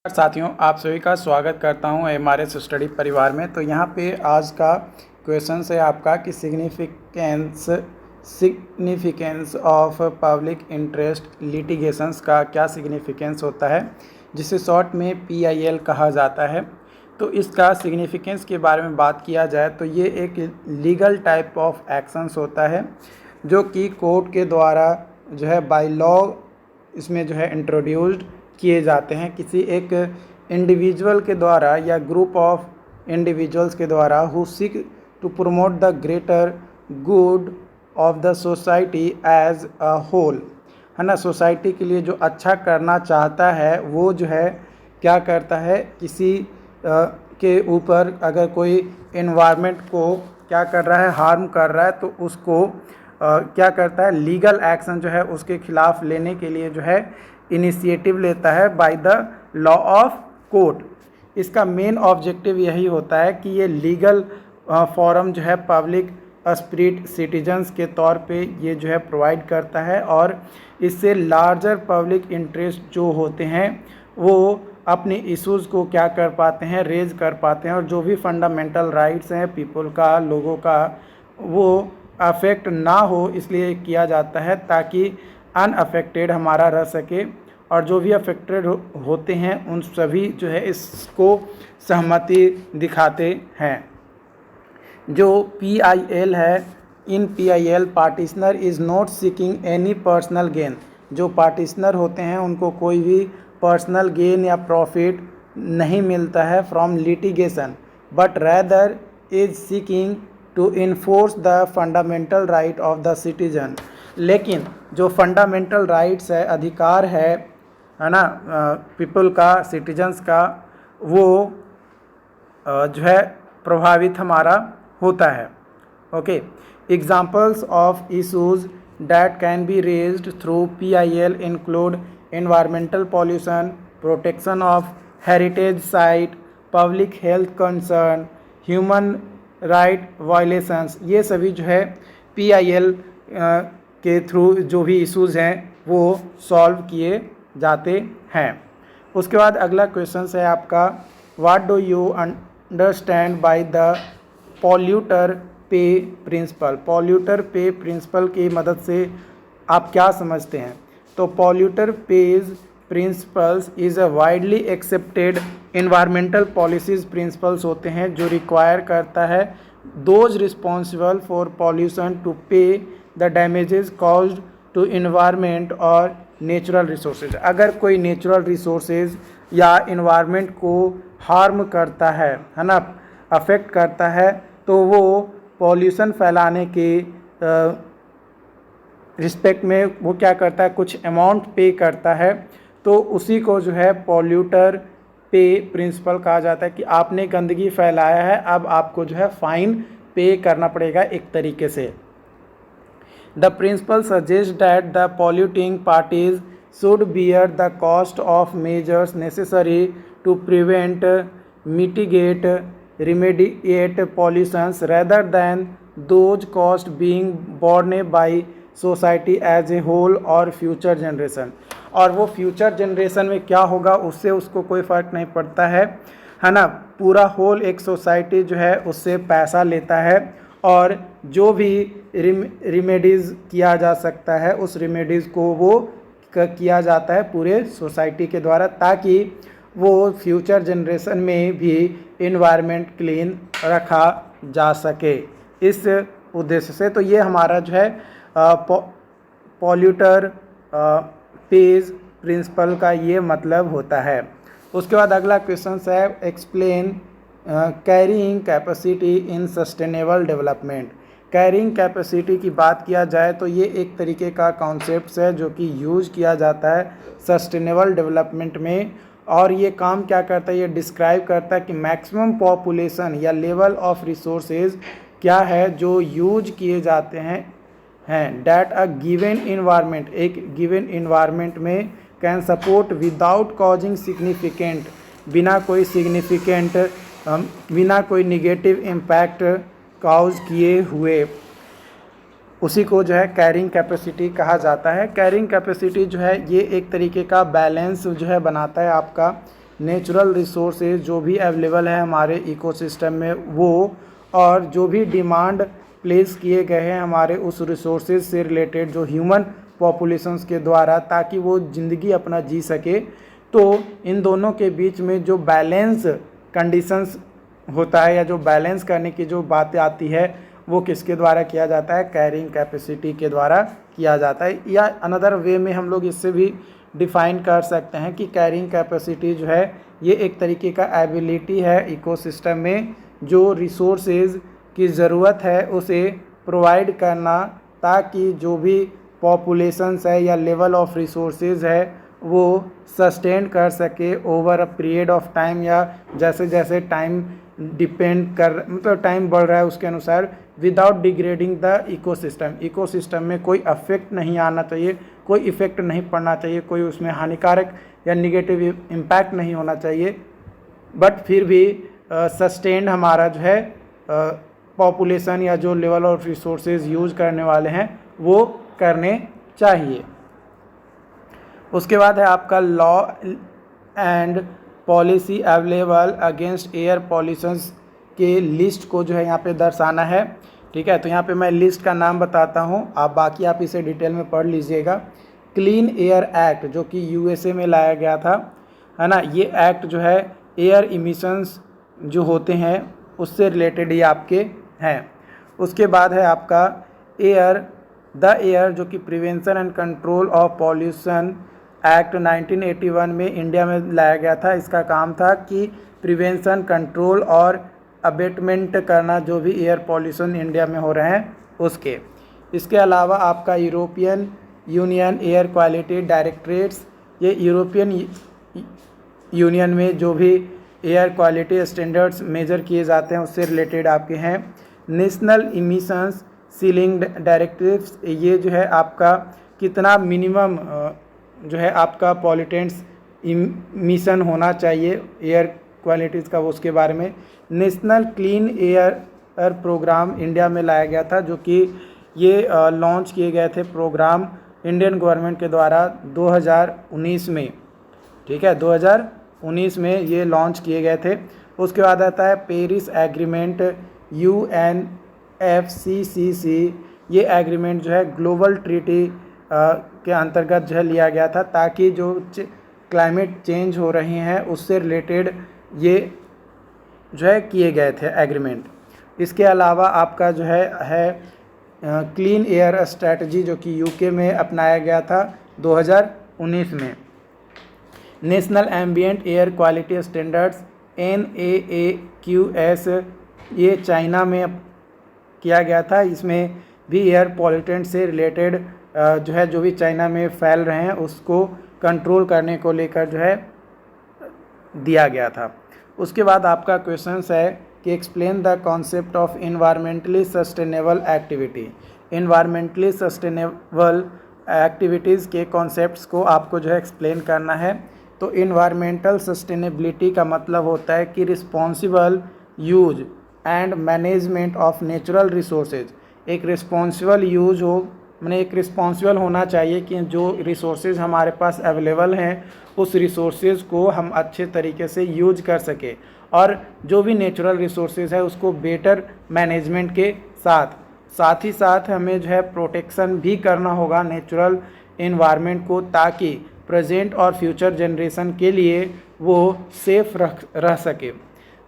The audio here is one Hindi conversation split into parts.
साथियों, आप सभी का स्वागत करता हूं एमआरएस स्टडी परिवार में। तो यहां पे आज का क्वेश्चन है आपका कि significance of public interest litigations का क्या सिग्निफिकेंस होता है, जिसे शॉर्ट में पीआईएल कहा जाता है। तो इसका सिग्निफिकेंस के बारे में बात किया जाए तो ये एक लीगल टाइप ऑफ एक्शंस होता है जो कि कोर्ट के द्वारा जो है बाय लॉ इसमें जो है इंट्रोड्यूस्ड किए जाते हैं किसी एक इंडिविजुअल के द्वारा या ग्रुप ऑफ इंडिविजुअल्स के द्वारा who seek to promote the greater good of the society as a whole, है ना। सोसाइटी के लिए जो अच्छा करना चाहता है वो जो है क्या करता है, किसी के ऊपर अगर कोई इन्वायरमेंट को क्या कर रहा है, हार्म कर रहा है, तो उसको क्या करता है, लीगल एक्शन जो है उसके खिलाफ लेने के लिए जो है इनिशिएटिव लेता है by the law of court. इसका मेन ऑब्जेक्टिव यही होता है कि ये लीगल फॉरम जो है पब्लिक स्पिरिट सिटीजन्स के तौर पे ये जो है प्रोवाइड करता है और इससे लार्जर पब्लिक इंटरेस्ट जो होते हैं वो अपने इश्यूज़ को क्या कर पाते हैं, रेज कर पाते हैं, और जो भी फंडामेंटल राइट्स हैं पीपल का, लोगों का, वो अफेक्ट ना हो इसलिए किया जाता है ताकि अनअफेक्टेड हमारा रह सके, और जो भी अफेक्टेड होते हैं उन सभी जो है इसको सहमति दिखाते हैं। जो PIL है, in PIL petitioner is not seeking any personal gain. जो पार्टिशनर होते हैं उनको कोई भी पर्सनल गेन या प्रॉफिट नहीं मिलता है from litigation, but rather is seeking to enforce the fundamental right of the citizen. लेकिन जो फंडामेंटल राइट्स है, अधिकार है ना, पीपल का, सिटीजन्स का, वो जो है प्रभावित हमारा होता है। Okay, examples of issues that can be raised through PIL include environmental pollution, protection of heritage site, public health concern, human right violations. ये सभी जो है PIL के थ्रू जो भी इश्यूज़ हैं वो सॉल्व किए जाते हैं। उसके बाद अगला क्वेश्चन है आपका, what do you understand by the polluter pay principle. Polluter pay principle की मदद से आप क्या समझते हैं? तो polluter pays principles is a widely accepted environmental policies principles होते हैं जो रिक्वायर करता है those responsible for pollution to pay the damages caused to environment और नेचुरल रिसोर्सेज। अगर कोई नेचुरल रिसोर्सेज या इन्वायरमेंट को हार्म करता है ना, अफेक्ट करता है, तो वो पॉल्यूशन फैलाने के रिस्पेक्ट में वो क्या करता है, कुछ अमाउंट पे करता है। तो उसी को जो है पॉल्यूटर पे प्रिंसिपल कहा जाता है कि आपने गंदगी फैलाया है, अब आपको जो है फाइन पे करना पड़ेगा एक तरीके से। The principle suggests that the polluting parties should bear the cost of measures necessary to prevent, mitigate, remediate pollutions rather than those costs being borne by society as a whole or future generation। और वो फ्यूचर जनरेशन में क्या होगा उससे उसको कोई फ़र्क नहीं पड़ता है ना। पूरा होल एक सोसाइटी जो है उससे पैसा लेता है और जो भी रिमेडीज़ किया जा सकता है उस रिमेडीज़ को वो किया जाता है पूरे सोसाइटी के द्वारा, ताकि वो फ्यूचर जनरेशन में भी इन्वायरमेंट क्लीन रखा जा सके, इस उद्देश्य से। तो ये हमारा जो है पॉल्यूटर पेज प्रिंसिपल का ये मतलब होता है। उसके बाद अगला क्वेश्चन है, explain carrying capacity in sustainable development. Carrying capacity की बात किया जाए तो ये एक तरीके का कॉन्सेप्ट है जो कि यूज़ किया जाता है सस्टेनेबल डेवलपमेंट में, और ये काम क्या करता है, ये डिस्क्राइब करता है कि मैक्सिमम पॉपुलेशन या लेवल ऑफ रिसोर्सेज क्या है जो यूज किए जाते हैं डैट अ गिवन इन्वायरमेंट, एक गिवन इन्वायरमेंट में can support without causing significant, बिना कोई निगेटिव इम्पैक्ट काउज किए हुए, उसी को जो है कैरिंग कैपेसिटी कहा जाता है। कैरिंग कैपेसिटी जो है ये एक तरीके का बैलेंस जो है बनाता है आपका नेचुरल रिसोर्सेज जो भी अवेलेबल है हमारे इकोसिस्टम में वो, और जो भी डिमांड प्लेस किए गए हैं हमारे उस रिसोर्सेज से रिलेटेड जो ह्यूमन पॉपुलेशंस के द्वारा, ताकि वो ज़िंदगी अपना जी सके। तो इन दोनों के बीच में जो बैलेंस कंडीशंस होता है या जो बैलेंस करने की जो बातें आती है वो किसके द्वारा किया जाता है? कैरिंग कैपेसिटी के द्वारा किया जाता है। या अनदर वे में हम लोग इससे भी डिफ़ाइन कर सकते हैं कि कैरिंग कैपेसिटी जो है ये एक तरीके का एबिलिटी है इकोसिस्टम में जो रिसोर्सेज की ज़रूरत है उसे प्रोवाइड करना, ताकि जो भी पॉपुलेशंस है या लेवल ऑफ रिसोर्सेज है वो सस्टेन कर सके over a period of time, या जैसे जैसे टाइम डिपेंड कर मतलब टाइम बढ़ रहा है उसके अनुसार, without degrading the ecosystem. Ecosystem में कोई अफेक्ट नहीं आना चाहिए, कोई इफ़ेक्ट नहीं पड़ना चाहिए, कोई उसमें हानिकारक या निगेटिव इम्पैक्ट नहीं होना चाहिए, बट फिर भी सस्टेन्ड हमारा जो है पॉपुलेशन या जो लेवल ऑफ रिसोर्सेज यूज करने वाले हैं वो करने चाहिए। उसके बाद है आपका law and policy available against air pollutions के लिस्ट को जो है यहाँ पे दर्शाना है। ठीक है, तो यहाँ पे मैं लिस्ट का नाम बताता हूँ, आप बाकी आप इसे डिटेल में पढ़ लीजिएगा। क्लीन एयर एक्ट जो कि यूएसए में लाया गया था, है ना, ये एक्ट जो है एयर इमिशंस जो होते हैं उससे रिलेटेड ये आपके हैं। उसके बाद है आपका द एयर जो कि prevention and control of pollution act 1981 में इंडिया में लाया गया था। इसका काम था कि प्रिवेंशन, कंट्रोल और अबेटमेंट करना जो भी एयर पॉल्यूशन इंडिया में हो रहे हैं उसके। इसके अलावा आपका European union air quality directorates, ये यूरोपियन यूनियन में जो भी एयर क्वालिटी स्टैंडर्ड्स मेजर किए जाते हैं उससे रिलेटेड आपके हैं। नेशनल इमिशंस सीलिंग डायरेक्टिव्स, ये जो है आपका कितना मिनिमम जो है आपका पॉल्यूटेंट्स इमिशन होना चाहिए एयर क्वालिटीज़ का, वो उसके बारे में। National clean air programme India में लाया गया था, जो कि ये लॉन्च किए गए थे प्रोग्राम इंडियन गवर्नमेंट के द्वारा 2019 में। ठीक है, 2019 में ये लॉन्च किए गए थे। उसके बाद आता है पेरिस एग्रीमेंट UNFCCC, ये एग्रीमेंट जो है ग्लोबल ट्रीटी के अंतर्गत जो है लिया गया था, ताकि जो क्लाइमेट चेंज हो रही हैं उससे रिलेटेड ये जो है किए गए थे एग्रीमेंट। इसके अलावा आपका जो है क्लीन एयर स्ट्रैटेजी जो कि यूके में अपनाया गया था 2019 में। National ambient air quality standards NAAQS, ये चाइना में किया गया था। इसमें भी एयर पॉल्यूटेंट से रिलेटेड जो भी चाइना में फैल रहे हैं उसको कंट्रोल करने को लेकर जो है दिया गया था। उसके बाद आपका क्वेश्चंस है कि explain the concept of environmentally sustainable activity. Environmentally sustainable activities के कॉन्सेप्ट्स को आपको जो है एक्सप्लेन करना है। तो इन्वायरमेंटल सस्टेनेबिलिटी का मतलब होता है कि responsible use and management of natural resources. एक रिस्पॉन्सिबल यूज हो, मैंने एक रिस्पॉन्सिबल होना चाहिए कि जो रिसोर्सेज हमारे पास अवेलेबल हैं उस रिसोर्सेज को हम अच्छे तरीके से यूज कर सके, और जो भी नेचुरल रिसोर्सेज है उसको बेटर मैनेजमेंट के साथ ही साथ हमें जो है प्रोटेक्शन भी करना होगा नेचुरल इन्वायरमेंट को, ताकि प्रेजेंट और फ्यूचर जनरेशन के लिए वो सेफ रह सके।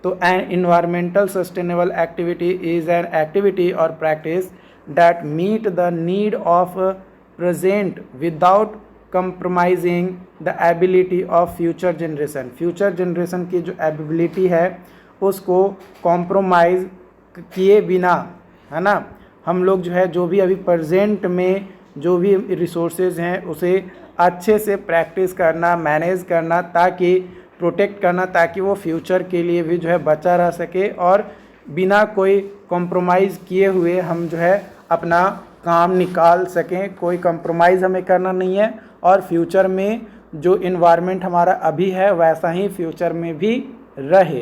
तो an environmental sustainable activity is an activity और practice that meet the need of present without compromising the ability of future generation। Future generation की जो एबिलिटी है उसको कॉम्प्रोमाइज़ किए बिना, है ना, हम लोग जो है जो भी अभी प्रेजेंट में जो भी रिसोर्सेज हैं उसे अच्छे से प्रैक्टिस करना, मैनेज करना, ताकि प्रोटेक्ट करना, ताकि वो फ्यूचर के लिए भी जो है बचा रह सके, और बिना कोई कॉम्प्रोमाइज़ किए हुए हम जो है अपना काम निकाल सकें। कोई कॉम्प्रोमाइज़ हमें करना नहीं है, और फ्यूचर में जो इन्वायरमेंट हमारा अभी है वैसा ही फ्यूचर में भी रहे,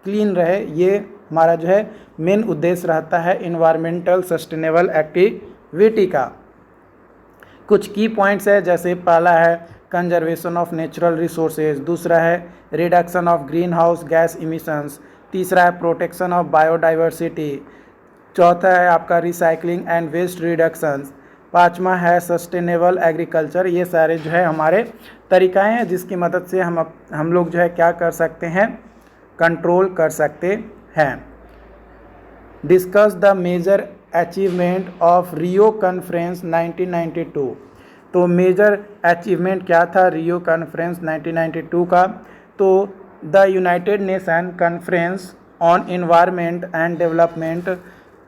क्लीन रहे। ये हमारा जो है मेन उद्देश्य रहता है इन्वायरमेंटल सस्टेनेबल एक्टिविटी का। कुछ की पॉइंट्स है, जैसे पहला है कंजर्वेशन ऑफ नेचुरल रिसोर्सेज, दूसरा है reduction of green house gas emissions, तीसरा है प्रोटेक्शन ऑफ बायोडाइवर्सिटी, चौथा है आपका रिसाइकलिंग एंड वेस्ट रिडक्शंस, पाँचवा है सस्टेनेबल एग्रीकल्चर। ये सारे जो है हमारे तरीक़ाएँ हैं जिसकी मदद से हम लोग जो है क्या कर सकते हैं, कंट्रोल कर सकते हैं। Discuss the major achievement of Rio conference 1992। तो मेजर अचीवमेंट क्या था रियो कॉन्फ्रेंस 1992 का? तो the United nation conference on environment and development,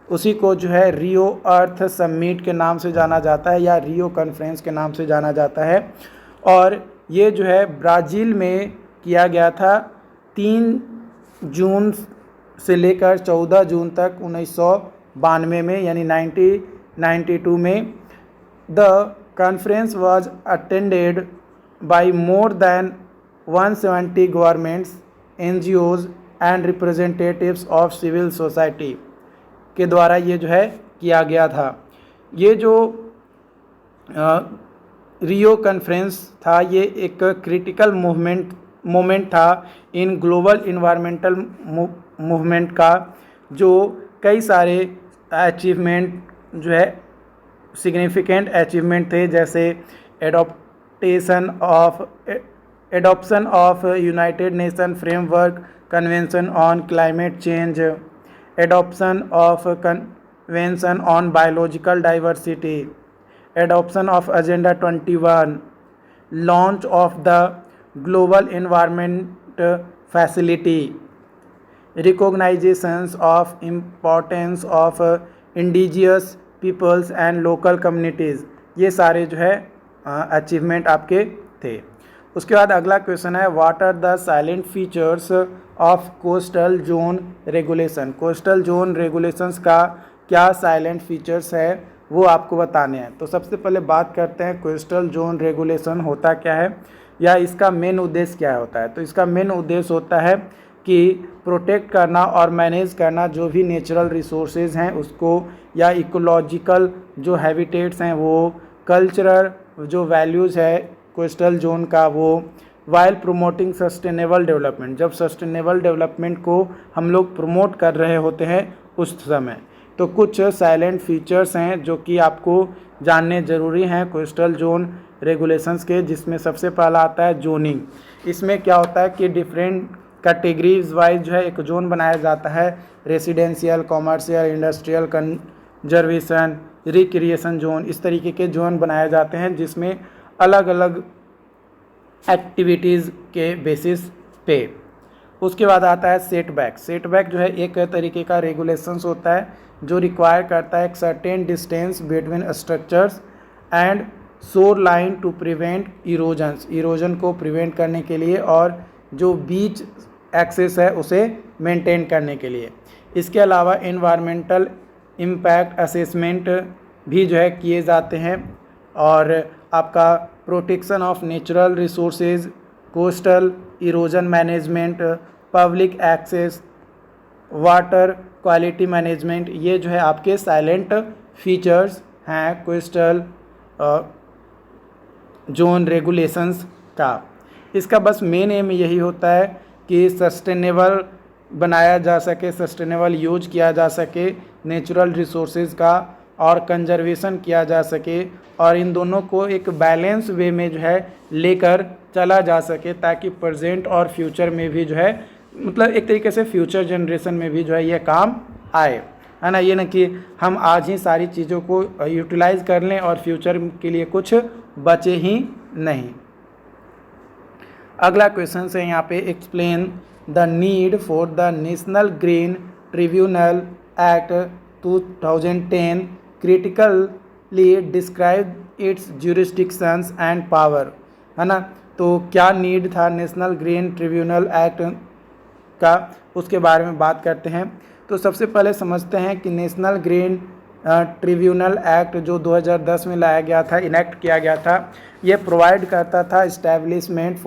उसी को जो है रियो अर्थ समिट के नाम से जाना जाता है या रियो कॉन्फ्रेंस के नाम से जाना जाता है। और ये जो है ब्राज़ील में किया गया था 3 जून से लेकर 14 जून तक 1992 में, यानी 1992 में। The conference was attended by more than 170 governments, NGOs and representatives of civil society के द्वारा ये जो है किया गया था। ये जो रियो कॉन्फ्रेंस था ये एक क्रिटिकल मोमेंट था इन ग्लोबल इन्वायरमेंटल मूवमेंट का, जो कई सारे अचीवमेंट जो है सिग्निफिकेंट अचीवमेंट थे, जैसे adoption of United nation framework convention on climate change, adoption of convention on biological diversity, adoption of agenda 21, launch of the global environment facility, recognitions of importance of indigenous peoples and local communities। ये सारे जो है अचीवमेंट आपके थे। उसके बाद अगला क्वेश्चन है what are the silent features of coastal zone regulation. Coastal zone regulations का क्या साइलेंट फीचर्स है वो आपको बताने हैं। तो सबसे पहले बात करते हैं कोस्टल जोन रेगुलेशन होता क्या है या इसका मेन उद्देश्य क्या होता है। तो इसका मेन उद्देश्य होता है कि प्रोटेक्ट करना और मैनेज करना जो भी नेचुरल रिसोर्सेज हैं उसको, या इकोलॉजिकल जो हैबिटेट्स हैं वो, कल्चरल जो वैल्यूज़ है कोस्टल जोन का वो, वाइल प्रोमोटिंग सस्टेनेबल डेवलपमेंट, जब सस्टेनेबल डेवलपमेंट को हम लोग प्रमोट कर रहे होते हैं उस समय। तो कुछ साइलेंट फीचर्स हैं जो कि आपको जानने ज़रूरी हैं कोस्टल जोन रेगुलेशंस के, जिसमें सबसे पहला आता है जोनिंग। इसमें क्या होता है कि डिफरेंट कैटेगरीज वाइज जो है एक जोन बनाया जाता है, residential, commercial, industrial, conservation, recreation zone, इस तरीके के जोन बनाए जाते हैं जिसमें अलग अलग एक्टिविटीज़ के बेसिस पे। उसके बाद आता है सेटबैक। सेटबैक जो है एक तरीके का रेगुलेशंस होता है जो रिक्वायर करता है एक certain distance between structures and shore line to prevent erosion को प्रिवेंट करने के लिए और जो बीच एक्सेस है उसे मेंटेन करने के लिए। इसके अलावा एनवायरमेंटल इम्पैक्ट असेसमेंट भी जो है किए जाते हैं, और आपका protection of natural resources, coastal erosion management, public access, water quality management, ये जो है आपके साइलेंट फीचर्स हैं कोस्टल जोन रेगुलेशंस का। इसका बस मेन एम यही होता है कि सस्टेनेबल बनाया जा सके, सस्टेनेबल यूज किया जा सके नेचुरल रिसोर्सेज का, और कंजर्वेशन किया जा सके, और इन दोनों को एक बैलेंस वे में जो है लेकर चला जा सके ताकि प्रेजेंट और फ्यूचर में भी जो है, मतलब एक तरीके से फ्यूचर जनरेशन में भी जो है ये काम आए, है ना। ये ना कि हम आज ही सारी चीज़ों को यूटिलाइज कर लें और फ्यूचर के लिए कुछ बचे ही नहीं। अगला क्वेश्चन है यहाँ पे explain the need for the national green tribunal act 2010 critically describe its jurisdictions and power, है ना। तो क्या नीड था नेशनल ग्रीन ट्रिब्यूनल एक्ट का, उसके बारे में बात करते हैं। तो सबसे पहले समझते हैं कि नेशनल ग्रीन ट्रिब्यूनल एक्ट जो 2010 में लाया गया था, इनेक्ट किया गया था, ये प्रोवाइड करता था establishment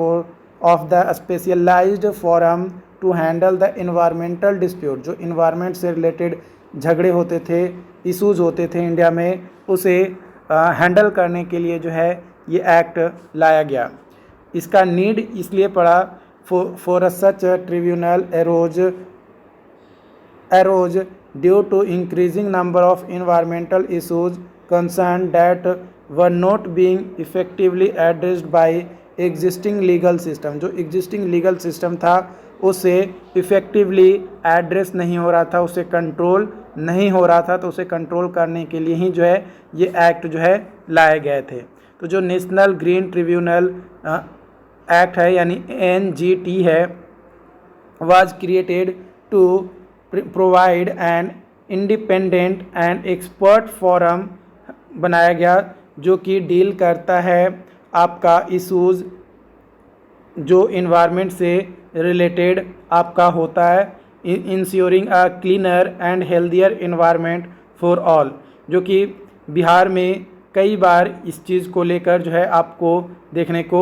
of the specialised forum to handle the environmental dispute. जो इन्वायरमेंट से रिलेटेड झगड़े होते थे, इश्यूज होते थे इंडिया में, उसे हैंडल करने के लिए जो है ये एक्ट लाया गया। इसका नीड इसलिए पड़ा for such tribunal arose due to increasing number of environmental issues concerned that were not being effectively addressed by existing legal system। जो existing legal system था उसे इफ़ेक्टिवली एड्रेस नहीं हो रहा था, उसे कंट्रोल नहीं हो रहा था, तो उसे कंट्रोल करने के लिए ही जो है ये एक्ट जो है लाए गए थे। तो जो नेशनल ग्रीन ट्रिब्यूनल एक्ट है यानी NGT है, was created to provide an independent and expert forum, बनाया गया जो कि डील करता है आपका इशूज़ जो इन्वायरमेंट से रिलेटेड आपका होता है, ensuring a cleaner and healthier environment for all, जो कि बिहार में कई बार इस चीज़ को लेकर जो है आपको देखने को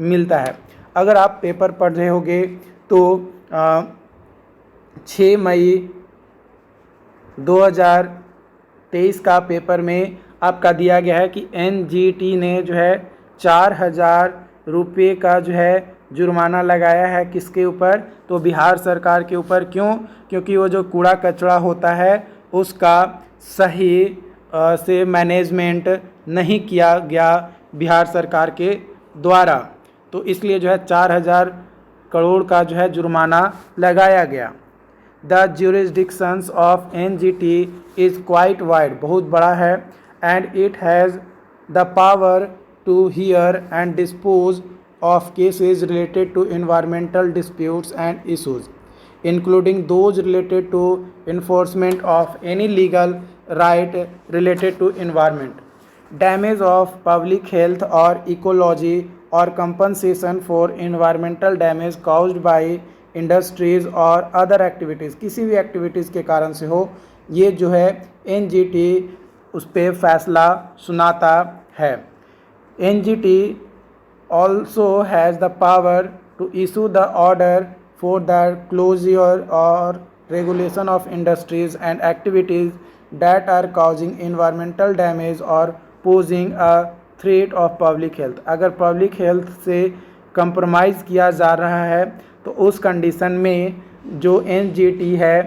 मिलता है। अगर आप पेपर पढ़ रहे होंगे तो 6 मई 2023 का पेपर में आपका दिया गया है कि NGT ने जो है 4,000 रुपये का जो है जुर्माना लगाया है किसके ऊपर, तो बिहार सरकार के ऊपर। क्यों? क्योंकि वो जो कूड़ा कचरा होता है उसका सही से मैनेजमेंट नहीं किया गया बिहार सरकार के द्वारा, तो इसलिए जो है 4,000 करोड़ का जो है जुर्माना लगाया गया। The jurisdictions of NGT is quite wide, बहुत बड़ा है, and it has the power to hear and dispose of cases related to environmental disputes and issues, including those related to enforcement of any legal right related to environment, damage of public health or ecology, or compensation for environmental damage caused by industries or other activities। किसी भी एक्टिविटीज़ के कारण से हो, ये जो है NGT उस पर फैसला सुनाता है। NGT also has the power to issue the order for the closure or regulation of industries and activities that are causing environmental damage or posing a threat of public health। अगर पब्लिक हेल्थ से कंप्रोमाइज़ किया जा रहा है तो उस कंडीशन में जो NGT है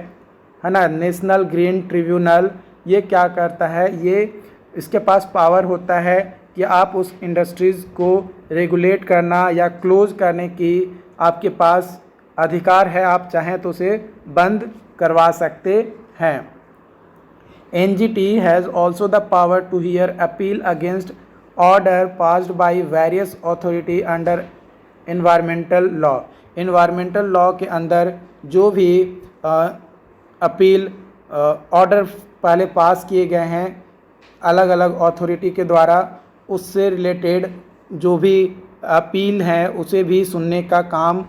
ना, नेशनल ग्रीन ट्रिब्यूनल, ये क्या करता है, ये इसके पास पावर होता है कि आप उस इंडस्ट्रीज़ को रेगुलेट करना या क्लोज करने की आपके पास अधिकार है, आप चाहें तो उसे बंद करवा सकते हैं। NGT has also the power to hear appeal against order passed by various authority under environmental law. Environmental law के अंदर जो भी अपील ऑर्डर पहले पास किए गए हैं अलग अलग अथॉरिटी के द्वारा, उससे रिलेटेड जो भी अपील है उसे भी सुनने का काम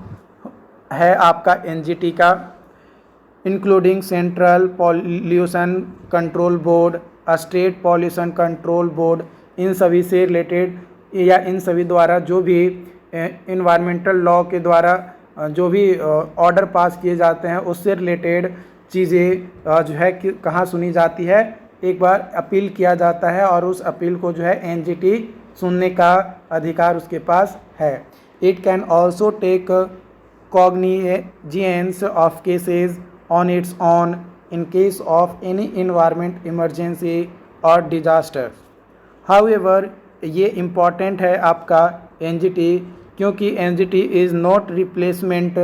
है आपका NGT का, including central pollution control board, state pollution control board, इन सभी से रिलेटेड या इन सभी द्वारा जो भी इन्वायरमेंटल लॉ के द्वारा जो भी ऑर्डर पास किए जाते हैं उससे रिलेटेड चीज़ें जो है कि कहाँ सुनी जाती है, एक बार अपील किया जाता है और उस अपील को जो है NGT सुनने का अधिकार उसके पास है। It can also take cognizance of cases on its own in case of any environment emergency और डिजास्टर। हाउएवर ये इम्पॉर्टेंट है आपका NGT, क्योंकि NGT is not replacement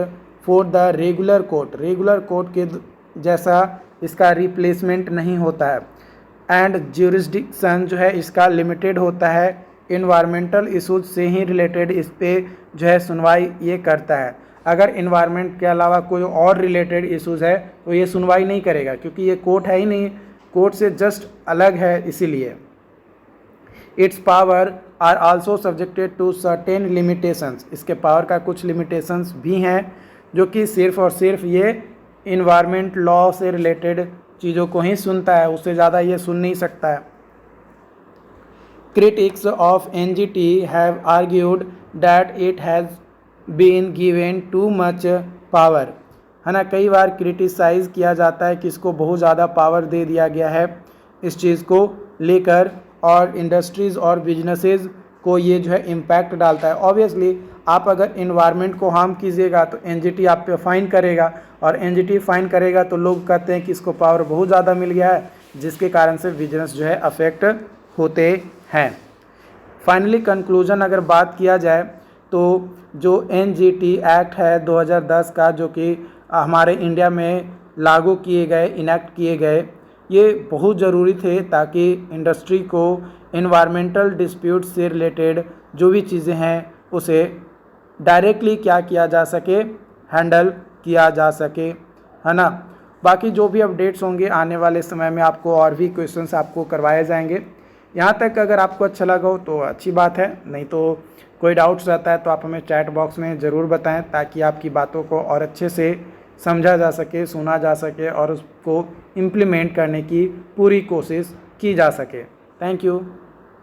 for the regular court. Regular court के जैसा इसका रिप्लेसमेंट नहीं होता है, एंड ज्यूरिसडिक्शन जो है इसका लिमिटेड होता है, इन्वायरमेंटल इशूज से ही रिलेटेड इस पर जो है सुनवाई ये करता है। अगर इन्वायरमेंट के अलावा कोई और रिलेटेड इशूज़ है तो ये सुनवाई नहीं करेगा, क्योंकि ये कोर्ट है ही नहीं, कोर्ट से जस्ट अलग है, इसीलिए। Its power are also subjected to certain limitations. इसके पावर का कुछ लिमिटेशंस भी हैं जो कि सिर्फ और सिर्फ ये इन्वायरमेंट लॉ से रिलेटेड चीज़ों को ही सुनता है, उससे ज़्यादा ये सुन नहीं सकता है। Critics of NGT have argued that it has been given too much power, है ना। कई बार क्रिटिसाइज़ किया जाता है कि इसको बहुत ज़्यादा पावर दे दिया गया है इस चीज़ को लेकर, और इंडस्ट्रीज़ और बिजनेसेस को ये जो है इम्पैक्ट डालता है। ऑब्वियसली आप अगर इन्वायरमेंट को हार्म कीजिएगा तो एनजीटी आप पे फाइन करेगा, और एनजीटी फाइन करेगा तो लोग कहते हैं कि इसको पावर बहुत ज़्यादा मिल गया है, जिसके कारण से बिजनेस जो है अफेक्ट होते हैं। फाइनली कंक्लूजन अगर बात किया जाए तो जो एनजीटी एक्ट है 2010 का, जो कि हमारे इंडिया में लागू किए गए, इनेक्ट किए गए, ये बहुत ज़रूरी थे ताकि इंडस्ट्री को इन्वायरमेंटल डिस्प्यूट से रिलेटेड जो भी चीज़ें हैं उसे डायरेक्टली क्या किया जा सके, हैंडल किया जा सके, है ना। बाकी जो भी अपडेट्स होंगे आने वाले समय में आपको और भी क्वेश्चंस आपको करवाए जाएंगे। यहाँ तक अगर आपको अच्छा लगा हो तो अच्छी बात है, नहीं तो कोई डाउट्स रहता है तो आप हमें चैट बॉक्स में ज़रूर बताएं, ताकि आपकी बातों को और अच्छे से समझा जा सके, सुना जा सके और उसको इम्प्लीमेंट करने की पूरी कोशिश की जा सके। Thank you.